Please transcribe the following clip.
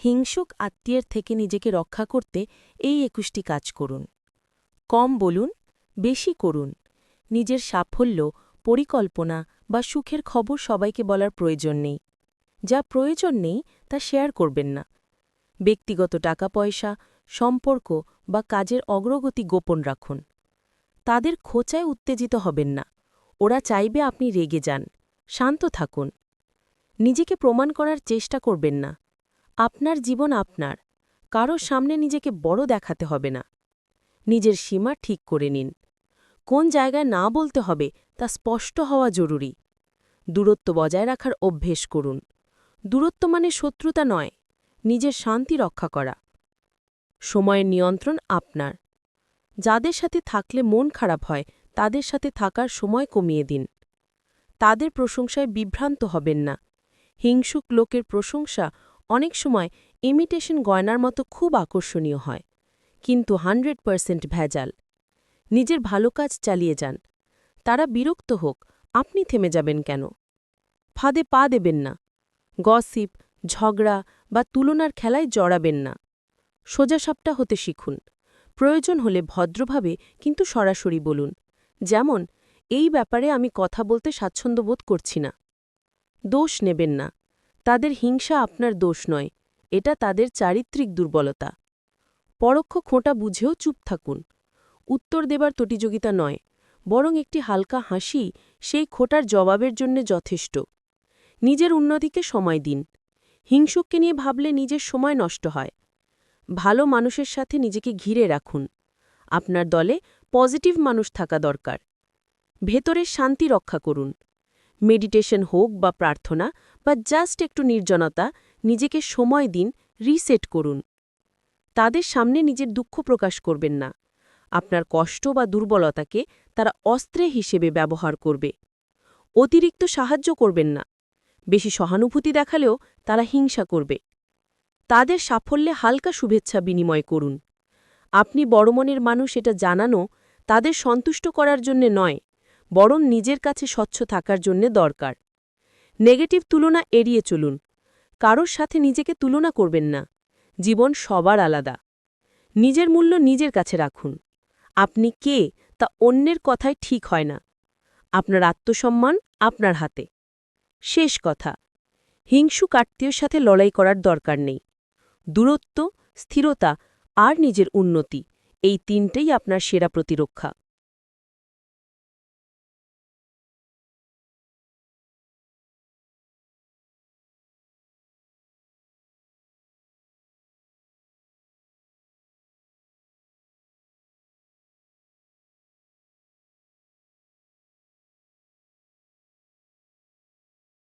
হিংসুক আত্মীয়ের থেকে নিজেকে রক্ষা করতে এই ২১টি কাজ করুন। কম বলুন, বেশি করুন। নিজের সাফল্য, পরিকল্পনা বা সুখের খবর সবাইকে বলার প্রয়োজন নেই। যা প্রয়োজন নেই তা শেয়ার করবেন না। ব্যক্তিগত টাকা-পয়সা, সম্পর্ক বা কাজের অগ্রগতি গোপন রাখুন। তাদের খোঁচায় উত্তেজিত হবেন না। ওরা চাইবে আপনি রেগে যান। শান্ত থাকুন। নিজেকে প্রমাণ করার চেষ্টা করবেন না। আপনার জীবন আপনার। কারো সামনে নিজেকে বড় দেখাতে হবে না। নিজের সীমা ঠিক করে নিন। কোন জায়গায় না বলতে হবে তা স্পষ্ট হওয়া জরুরি। দূরত্ব বজায় রাখার অভ্যেস করুন। দূরত্ব মানে শত্রুতা নয়, নিজের শান্তি রক্ষা করা। সময়ের নিয়ন্ত্রণ আপনার। যাদের সাথে থাকলে মন খারাপ হয় তাদের সাথে থাকার সময় কমিয়ে দিন। তাদের প্রশংসায় বিভ্রান্ত হবেন না। হিংসুক লোকের প্রশংসা অনেক সময় ইমিটেশন গয়নার মতো খুব আকর্ষণীয় হয়, কিন্তু 100% ভেজাল। নিজের ভালো কাজ চালিয়ে যান। তারা বিরক্ত হোক, আপনি থেমে যাবেন কেন? ফাঁদে পা দেবেন না। গসিপ, ঝগড়া বা তুলনার খেলায় জড়াবেন না। সোজাসাপটা হতে শিখুন। প্রয়োজন হলে ভদ্রভাবে কিন্তু সরাসরি বলুন। যেমন, এই ব্যাপারে আমি কথা বলতে স্বাচ্ছন্দ্য বোধ করছি না। দোষ নেবেন না। তাদের হিংসা আপনার দোষ নয়, এটা তাদের চারিত্রিক দুর্বলতা। পরোক্ষ খোঁটা বুঝেও চুপ থাকুন। উত্তর দেবার প্রতিযোগিতা নয়, বরং একটি হালকা হাসি সেই খোঁটার জবাবের জন্য যথেষ্ট। নিজের উন্নতিকে সময় দিন। হিংসুককে নিয়ে ভাবলে নিজের সময় নষ্ট হয়। ভালো মানুষের সাথে নিজেকে ঘিরে রাখুন। আপনার দলে পজিটিভ মানুষ থাকা দরকার। ভেতরের শান্তি রক্ষা করুন। মেডিটেশন হোক বা প্রার্থনা বা জাস্ট একটু নির্জনতা, নিজেকে সময় দিন, রিসেট করুন। তাদের সামনে নিজের দুঃখ প্রকাশ করবেন না। আপনার কষ্ট বা দুর্বলতাকে তারা অস্ত্রে হিসেবে ব্যবহার করবে। অতিরিক্ত সাহায্য করবেন না। বেশি সহানুভূতি দেখালেও তারা হিংসা করবে। তাদের সাফল্যে হালকা শুভেচ্ছা বিনিময় করুন। আপনি বড় মনের মানুষ এটা জানানো তাদের সন্তুষ্ট করার জন্য নয়, বরং নিজের কাছে স্বচ্ছ থাকার জন্য দরকার। নেগেটিভ তুলনা এড়িয়ে চলুন। কারোর সাথে নিজেকে তুলনা করবেন না। জীবন সবার আলাদা। নিজের মূল্য নিজের কাছে রাখুন। আপনি কে তা অন্যের কথায় ঠিক হয় না। আপনার আত্মসম্মান আপনার হাতে। শেষ কথা, হিংসুক আত্মীয়ের সাথে লড়াই করার দরকার নেই। দূরত্ব, স্থিরতা আর নিজের উন্নতি, এই তিনটেই আপনার সেরা প্রতিরক্ষা।